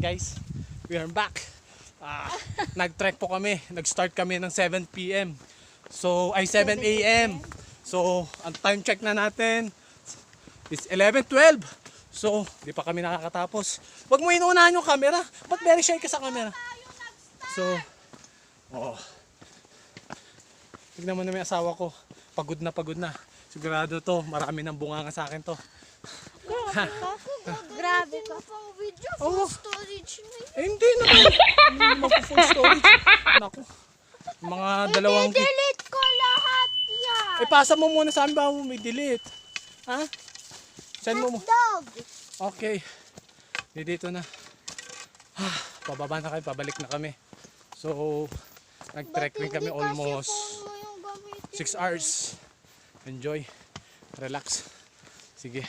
guys, we are back. Nag-trek po kami. Nag-start kami ng 7 p.m. So, ay 7 a.m. So, ang time check na natin is 11:12. So, di pa kami nakakatapos. Huwag mo inuunahan yung camera. Ba't very shy ka sa camera? So, tignan mo na may asawa ko. Pagod na. Sigurado to, marami ng bunganga sa akin to. Grabe ka pang video, full storage na yun. Eh, hindi naman. Hindi naman full storage. Naku. Mga dalawang... I-delete ko lahat yan. Eh, pasa mo muna saan ba may delete? Ha? Send mo mo. Dog. Okay. Dito na. Pababa na kayo, pabalik na kami. So, nag-trek rin kami almost 6 hours. Enjoy. Relax. Sige.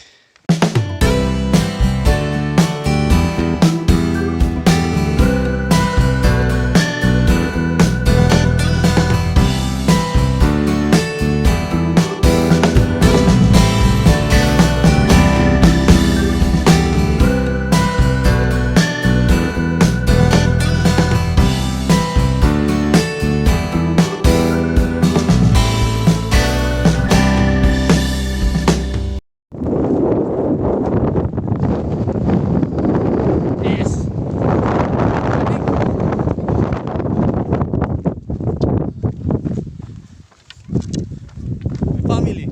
Family.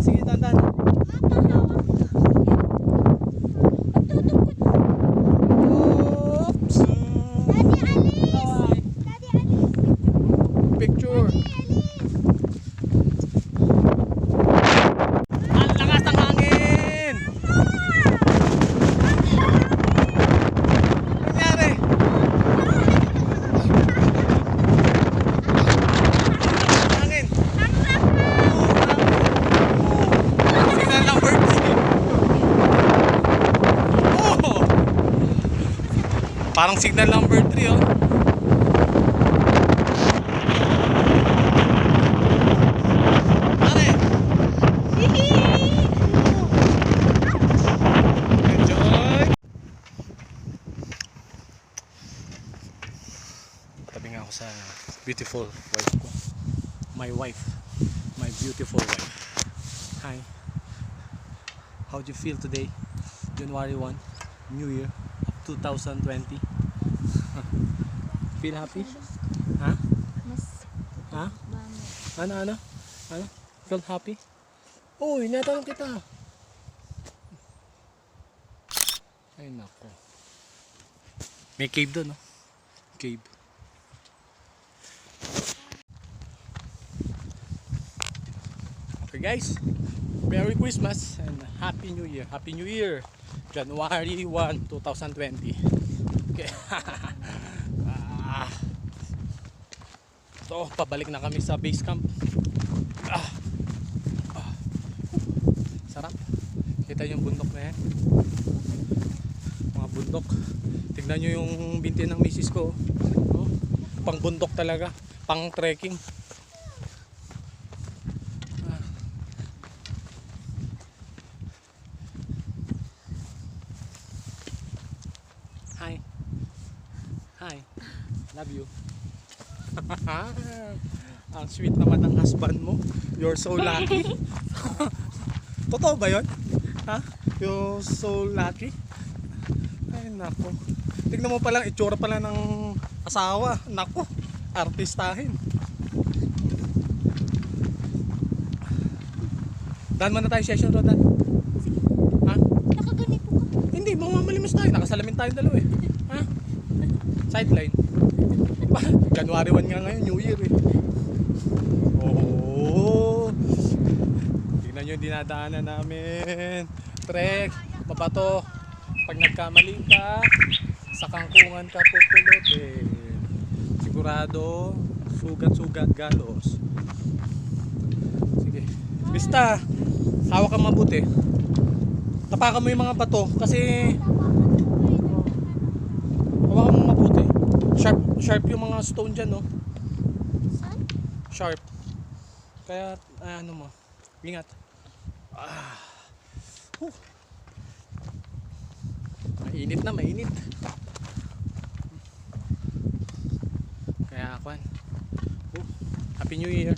Sige, dandan. Oops. Picture. Ang lakas ng hangin. Nangyari? Hangin. Signal number 3. Oh! Parang signal number 3, oh. Tabi nga ako sa beautiful wife ko. My wife. My beautiful wife. Hi. How do you feel today? January 1, New Year of 2020. Feel happy? Ha? Ha? Ano? Feel happy? Uy, natanong kita. Ay nako. May cave doon, no? Cave. Okay guys, Merry Christmas and Happy New Year. Happy New Year, January 1, 2020. Okay. So, pabalik na kami sa base camp. Sarap. Kita yung bundok na yan. Mga bundok. Tignan nyo yung binti ng misis ko. Oh, pang bundok talaga. Pang trekking. Hi. Love you. Ang sweet naman ng husband mo. You're so lucky. Totoo ba yun? Ha? You're so lucky. Ay nako. Tignan mo palang itsura pala ng asawa. Nako. Artistahin. Dan mo na tayo session ro, Dan. Ha? Nakaganito ka. Hindi, mamamalimos tayo. Nakasalamin tayo dalawa eh. Ha? Sideline. January 1 nga ngayon, New Year eh. Oh. Tingnan nyo yung dinadaanan namin. Trek, mabato. Pag nagkamali ka, sa kangkungan ka pupulutin. Sigurado, sugat-sugat galos. Sige. Bista, hawak kang mabuti. Tapakan mo yung mga bato kasi hawakan mo mabuti. Sharp yung mga stone dyan, no? Sharp. Kaya, ano mo, ingat. Init na, mainit. Kaya ako, Happy New Year.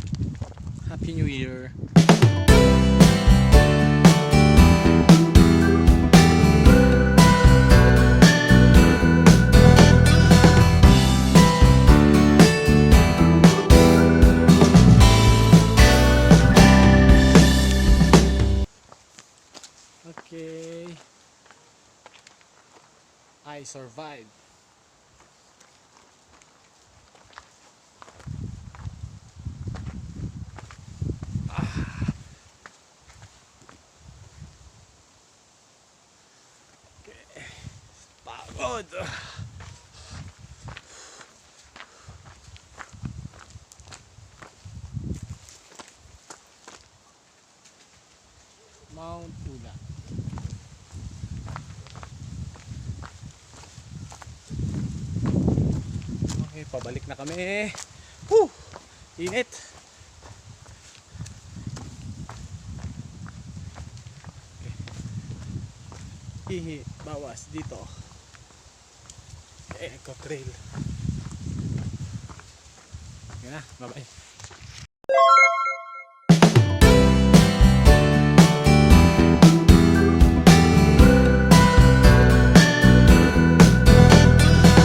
Happy New Year. Okay. I survived. Pagod. Mount Ulap. Okay, pabalik na kami. Woo! Init. Hihi, bawas dito. Eco trail. Yan na, bye bye.